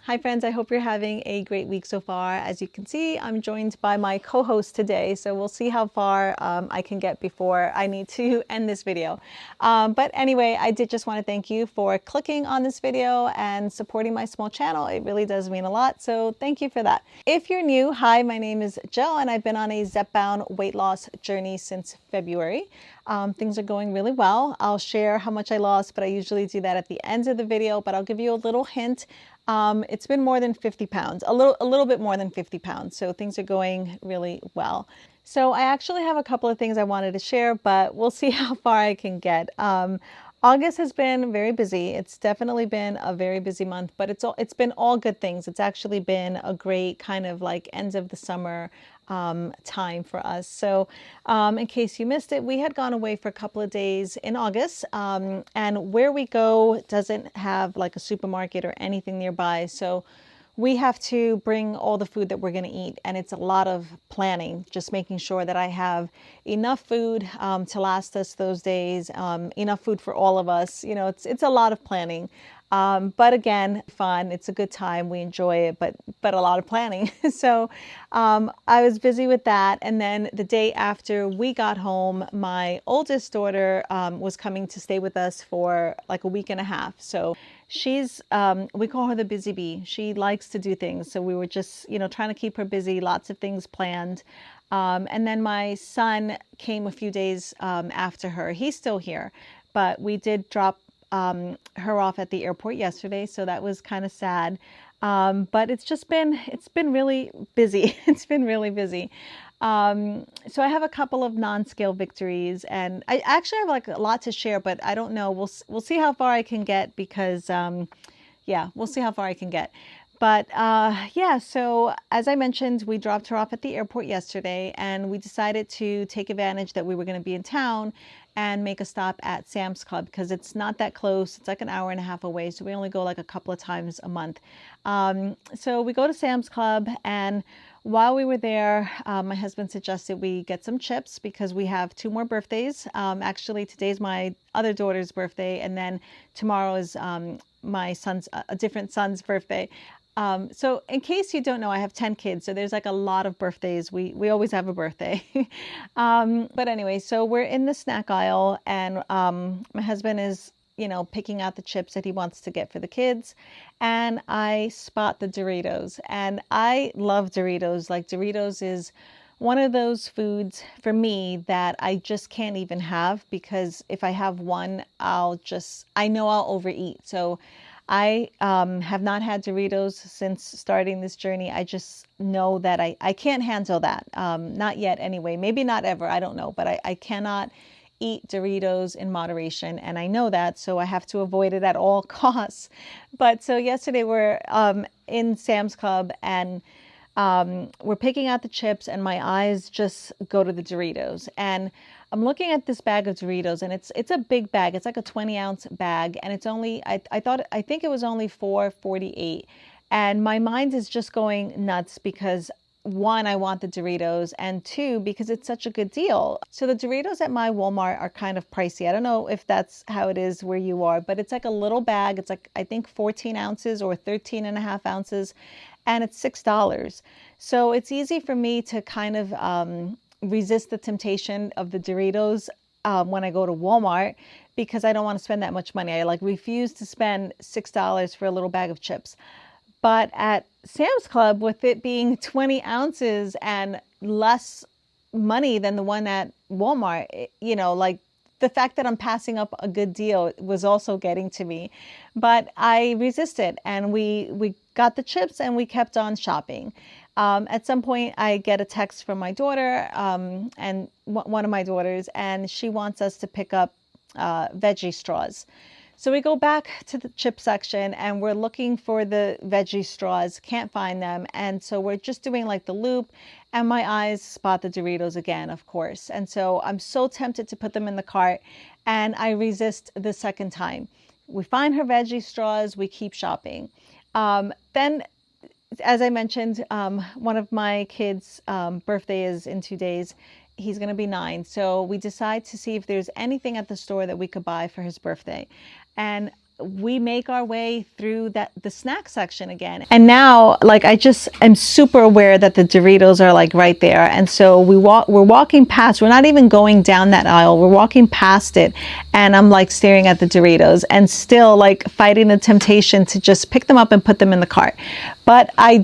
Hi friends, I hope you're having a great week so far. As you can see, I'm joined by my co-host today, so we'll see how far I can get before I need to end this video. But anyway, I did just want to thank you for clicking on this video and supporting my small channel. It really does mean a lot, so thank you for that. If you're new, hi, my name is Jill and I've been on a Zepbound weight loss journey since February. Things are going really well. I'll share how much I lost, but I usually do that at the end of the video, but I'll give you a little hint. It's been more than 50 pounds, a little bit more than 50 pounds. So things are going really well. So I actually have a couple of things I wanted to share, but we'll see how far I can get. August has been very busy. It's definitely been a very busy month, but it's been all good things. It's actually been a great kind of like end of the summer time for us. So in case you missed it, we had gone away for a couple of days in August, and where we go doesn't have like a supermarket or anything nearby. So we have to bring all the food that we're going to eat, and it's a lot of planning, just making sure that I have enough food to last us those days, enough food for all of us. You know, it's a lot of planning. But again, fun. It's a good time. We enjoy it, but a lot of planning. So I was busy with that. And then the day after we got home, my oldest daughter was coming to stay with us for like a week and a half. So she's, we call her the busy bee. She likes to do things. So we were just, trying to keep her busy, lots of things planned. And then my son came a few days after her. He's still here, but we did drop her off at the airport yesterday, so that was kind of sad. But it's been really busy. It's been really busy. So I have a couple of non-scale victories, and I actually have like a lot to share, but I don't know. We'll see how far I can get because yeah, we'll see how far I can get. But yeah, so as I mentioned, we dropped her off at the airport yesterday, and we decided to take advantage that we were going to be in town and make a stop at Sam's Club because it's not that close. It's like an hour and a half away, so we only go like a couple of times a month. So we go to Sam's Club, and while we were there, my husband suggested we get some chips because we have 2 more birthdays. Actually, today's my other daughter's birthday, and then tomorrow is my son's, a different son's birthday. So in case you don't know, I have 10 kids, so there's like a lot of birthdays. We always have a birthday. But anyway, so we're in the snack aisle, and my husband is, picking out the chips that he wants to get for the kids. And I spot the Doritos, and I love Doritos. Like, Doritos is one of those foods for me that I just can't even have, because if I have one, I know I'll overeat. So I have not had Doritos since starting this journey. I just know that I can't handle that. Not yet anyway. Maybe not ever. I don't know. But I cannot eat Doritos in moderation. And I know that. So I have to avoid it at all costs. But so yesterday we're in Sam's Club, and we're picking out the chips, and my eyes just go to the Doritos. And I'm looking at this bag of Doritos, and it's a big bag. It's like a 20-ounce bag, and it's only, I think it was only $4.48. And my mind is just going nuts because, 1, I want the Doritos, and 2, because it's such a good deal. So the Doritos at my Walmart are kind of pricey. I don't know if that's how it is where you are, but it's like a little bag. It's like, I think 14 ounces or 13 and a half ounces, and it's $6. So it's easy for me to kind of resist the temptation of the Doritos when I go to Walmart, because I don't want to spend that much money. I like refuse to spend $6 for a little bag of chips. But at Sam's Club, with it being 20 ounces and less money than the one at Walmart, like the fact that I'm passing up a good deal was also getting to me. But I resisted, and we got the chips, and we kept on shopping. At some point, I get a text from my daughter, and one of my daughters, and she wants us to pick up veggie straws. So we go back to the chip section, and we're looking for the veggie straws, can't find them. And so we're just doing like the loop, and my eyes spot the Doritos again, of course. And so I'm so tempted to put them in the cart, and I resist the second time. We find her veggie straws, we keep shopping. Then, as I mentioned, one of my kids' birthday is in 2 days. He's going to be 9. So we decide to see if there's anything at the store that we could buy for his birthday. And we make our way through the snack section again. And now, like, I just am super aware that the Doritos are like right there. And so we're walking past, we're not even going down that aisle, we're walking past it, and I'm like staring at the Doritos and still like fighting the temptation to just pick them up and put them in the cart. But I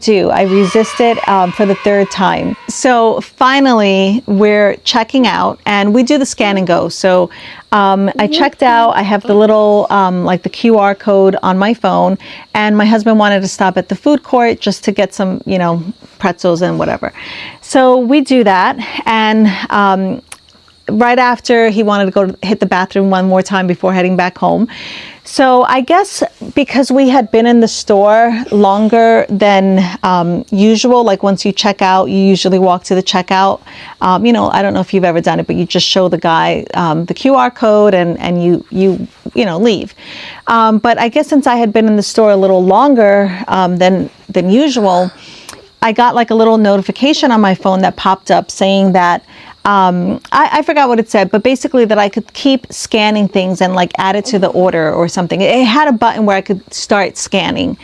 resist it for the third time. So finally we're checking out, and we do the scan and go. So I checked out, I have the little like the QR code on my phone, and my husband wanted to stop at the food court just to get some, you know, pretzels and whatever. So we do that, and right after, he wanted to go hit the bathroom one more time before heading back home. So I guess because we had been in the store longer than usual, like once you check out, you usually walk to the checkout. You know, I don't know if you've ever done it, but you just show the guy the QR code, and you know, leave. But I guess since I had been in the store a little longer than usual, I got like a little notification on my phone that popped up saying that I forgot what it said, but basically that I could keep scanning things and like add it to the order or something. It had a button where I could start scanning,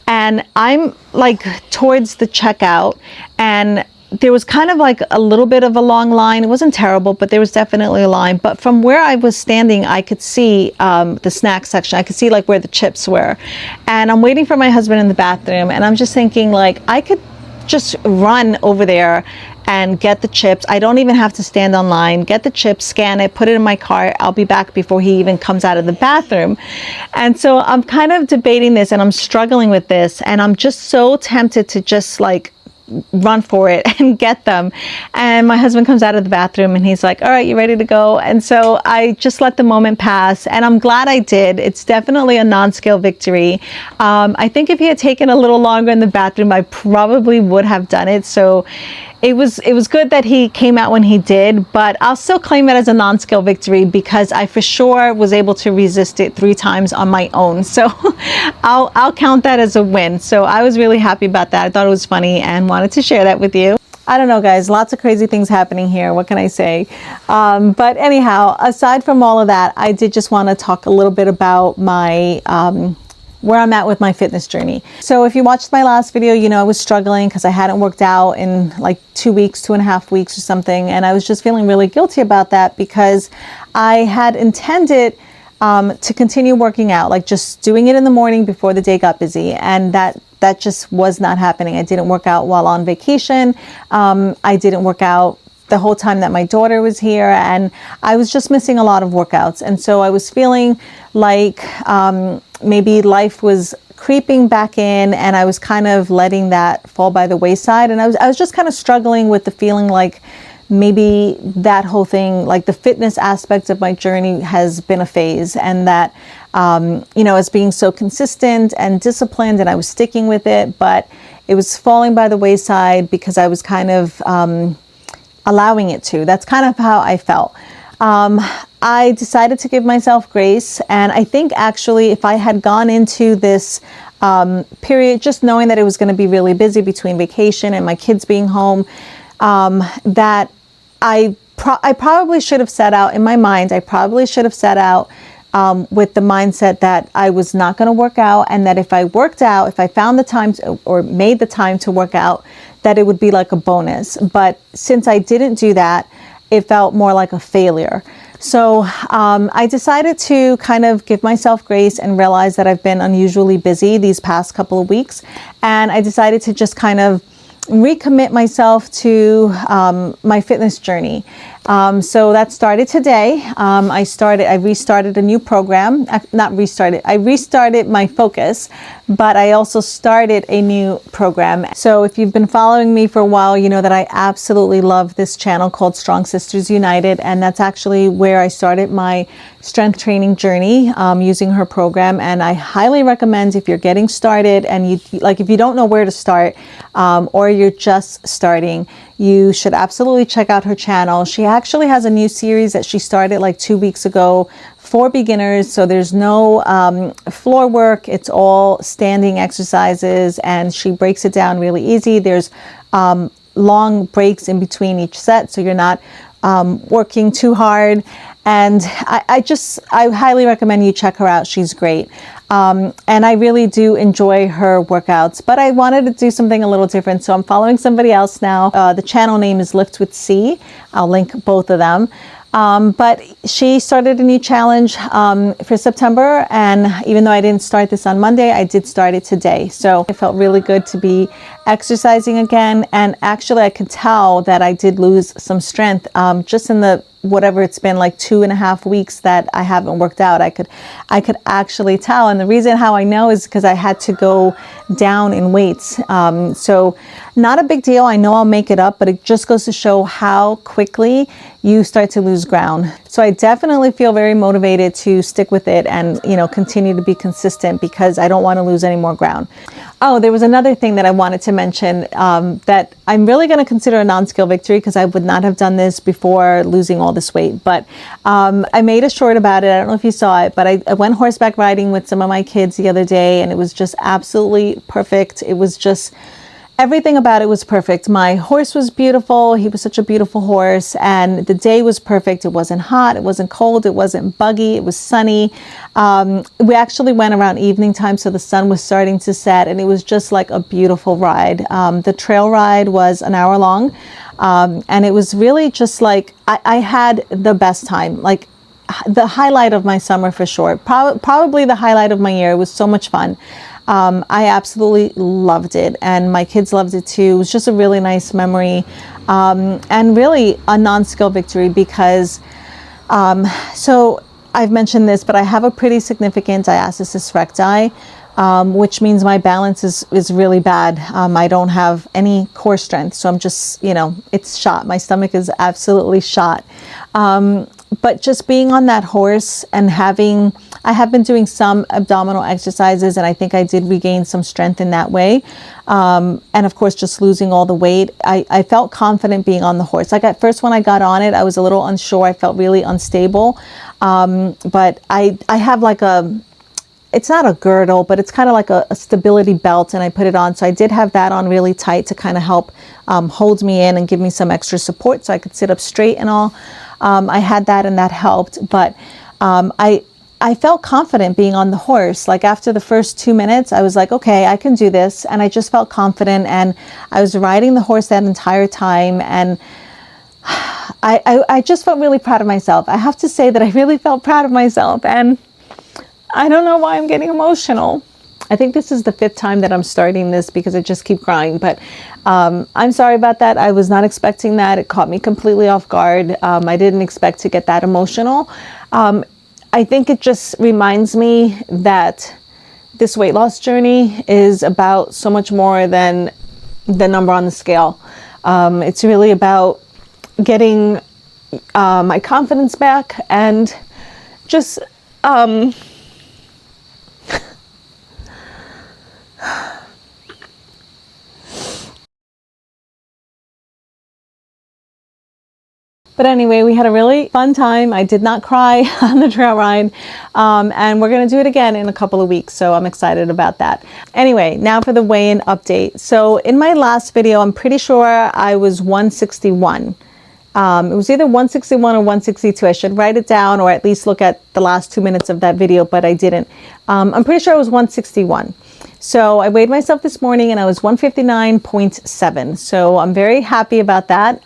and I'm like towards the checkout, and there was kind of like a little bit of a long line. It wasn't terrible, but there was definitely a line. But from where I was standing, I could see the snack section. I could see like where the chips were, and I'm waiting for my husband in the bathroom, and I'm just thinking like I could just run over there and get the chips. I don't even have to stand online. Get the chips, scan it, put it in my cart. I'll be back before he even comes out of the bathroom. And so I'm kind of debating this, and I'm struggling with this, and I'm just so tempted to just like run for it and get them. And my husband comes out of the bathroom, and he's like, all right, you ready to go? And so I just let the moment pass, and I'm glad I did. It's definitely a non-scale victory. I think if he had taken a little longer in the bathroom, I probably would have done it. So it was good that he came out when he did, but I'll still claim it as a non-scale victory because I for sure was able to resist it 3 times on my own. So I'll count that as a win. So I was really happy about that. I thought it was funny and wanted to share that with you. I don't know, guys, lots of crazy things happening here. What can I say? But anyhow, aside from all of that, I did just want to talk a little bit about my where I'm at with my fitness journey. So if you watched my last video, you know I was struggling because I hadn't worked out in like 2 weeks, 2.5 weeks or something. And I was just feeling really guilty about that because I had intended to continue working out, like just doing it in the morning before the day got busy. And that just was not happening. I didn't work out while on vacation. I didn't work out the whole time that my daughter was here, and I was just missing a lot of workouts. And so I was feeling like maybe life was creeping back in, and I was kind of letting that fall by the wayside. And I was just kind of struggling with the feeling like maybe that whole thing, like the fitness aspect of my journey has been a phase, and that you know, as being so consistent and disciplined, and I was sticking with it, but it was falling by the wayside because I was kind of allowing it to. That's kind of how I felt. I decided to give myself grace, and I think actually if I had gone into this period just knowing that it was going to be really busy between vacation and my kids being home, that I probably should have set out in my mind, I probably should have set out with the mindset that I was not going to work out, and that if I worked out, if I found the time to, or made the time to work out, that it would be like a bonus. But since I didn't do that, it felt more like a failure. So I decided to kind of give myself grace and realize that I've been unusually busy these past couple of weeks. And I decided to just kind of recommit myself to my fitness journey. So that started today. I restarted a new program, I restarted my focus, but I also started a new program. So if you've been following me for a while, you know that I absolutely love this channel called Strong Sisters United. And that's actually where I started my strength training journey using her program. And I highly recommend, if you're getting started and if you don't know where to start, or you're just starting, you should absolutely check out her channel. She actually has a new series that she started like 2 weeks ago for beginners. So there's no floor work. It's all standing exercises, and she breaks it down really easy. There's long breaks in between each set, so you're not working too hard. And I highly recommend you check her out. She's great. And I really do enjoy her workouts, but I wanted to do something a little different. So I'm following somebody else now. The channel name is Lift with C. I'll link both of them. But she started a new challenge for September, and even though I didn't start this on Monday, I did start it today. So it felt really good to be exercising again, and actually I could tell that I did lose some strength just in the whatever it's been, like 2.5 weeks that I haven't worked out. I could actually tell, and the reason how I know is because I had to go down in weights. So not a big deal. I know I'll make it up, but it just goes to show how quickly you start to lose ground. So I definitely feel very motivated to stick with it and, you know, continue to be consistent because I don't want to lose any more ground. Oh, there was another thing that I wanted to mention that I'm really going to consider a non-scale victory because I would not have done this before losing all this weight. But I made a short about it. I don't know if you saw it, but I went horseback riding with some of my kids the other day, and it was just absolutely perfect. It was just everything about it was perfect. My horse was beautiful. He was such a beautiful horse, and the day was perfect. It wasn't hot. It wasn't cold. It wasn't buggy. It was sunny. We actually went around evening time, so the sun was starting to set, and it was just like a beautiful ride. The trail ride was an hour long, and it was really just like, I had the best time. Like the highlight of my summer for sure. Probably the highlight of my year. It was so much fun. I absolutely loved it, and my kids loved it too. It was just a really nice memory, and really a non-scale victory because, so I've mentioned this, but I have a pretty significant diastasis recti, which means my balance is really bad. I don't have any core strength, so I'm just, you know, it's shot. My stomach is absolutely shot. But just being on that horse and I have been doing some abdominal exercises, and I think I did regain some strength in that way. And of course, just losing all the weight, I felt confident being on the horse. Like at first when I got on it, I was a little unsure. I felt really unstable. But I have like it's not a girdle, but it's kind of like a stability belt, and I put it on. So I did have that on really tight to kind of help hold me in and give me some extra support so I could sit up straight and all. I had that, and that helped, but I felt confident being on the horse. Like after the first 2 minutes, I was like, okay, I can do this. And I just felt confident, and I was riding the horse that entire time. And I just felt really proud of myself. I have to say that I really felt proud of myself, and I don't know why I'm getting emotional. I think this is the 5th time that I'm starting this because I just keep crying, but I'm sorry about that. I was not expecting that. It caught me completely off guard. I didn't expect to get that emotional. I think it just reminds me that this weight loss journey is about so much more than the number on the scale. It's really about getting my confidence back and just But anyway, we had a really fun time. I did not cry on the trail ride, and we're going to do it again in a couple of weeks, so I'm excited about that. Anyway, now for the weigh-in update. So in my last video, I'm pretty sure I was 161. It was either 161 or 162. I should write it down or at least look at the last 2 minutes of that video, but I didn't. I'm pretty sure I was 161. So I weighed myself this morning and I was 159.7. So I'm very happy about that,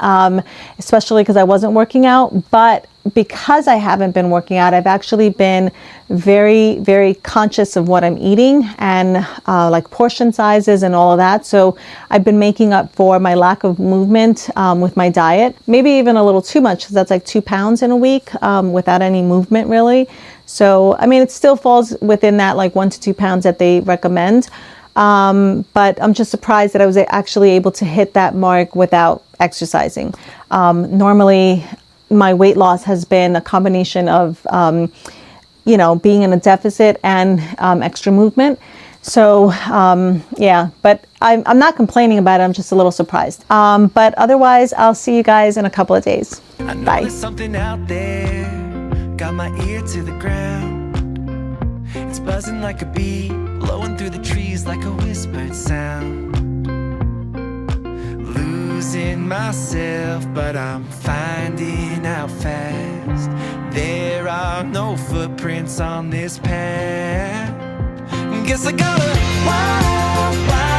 especially because I wasn't working out. But because I haven't been working out, I've actually been very, very conscious of what I'm eating and like portion sizes and all of that. So I've been making up for my lack of movement with my diet, maybe even a little too much because that's like 2 pounds in a week without any movement really. So, I mean, it still falls within that like 1 to 2 pounds that they recommend. But I'm just surprised that I was actually able to hit that mark without exercising. Normally, my weight loss has been a combination of, you know, being in a deficit and extra movement. So, yeah, but I'm not complaining about it. I'm just a little surprised. But otherwise, I'll see you guys in a couple of days. Bye. Something out there got my ear to the ground. It's buzzing like a bee, blowing through the trees like a whispered sound. Losing myself, but I'm finding out fast. Then are no footprints on this path. Guess I got a wild, wild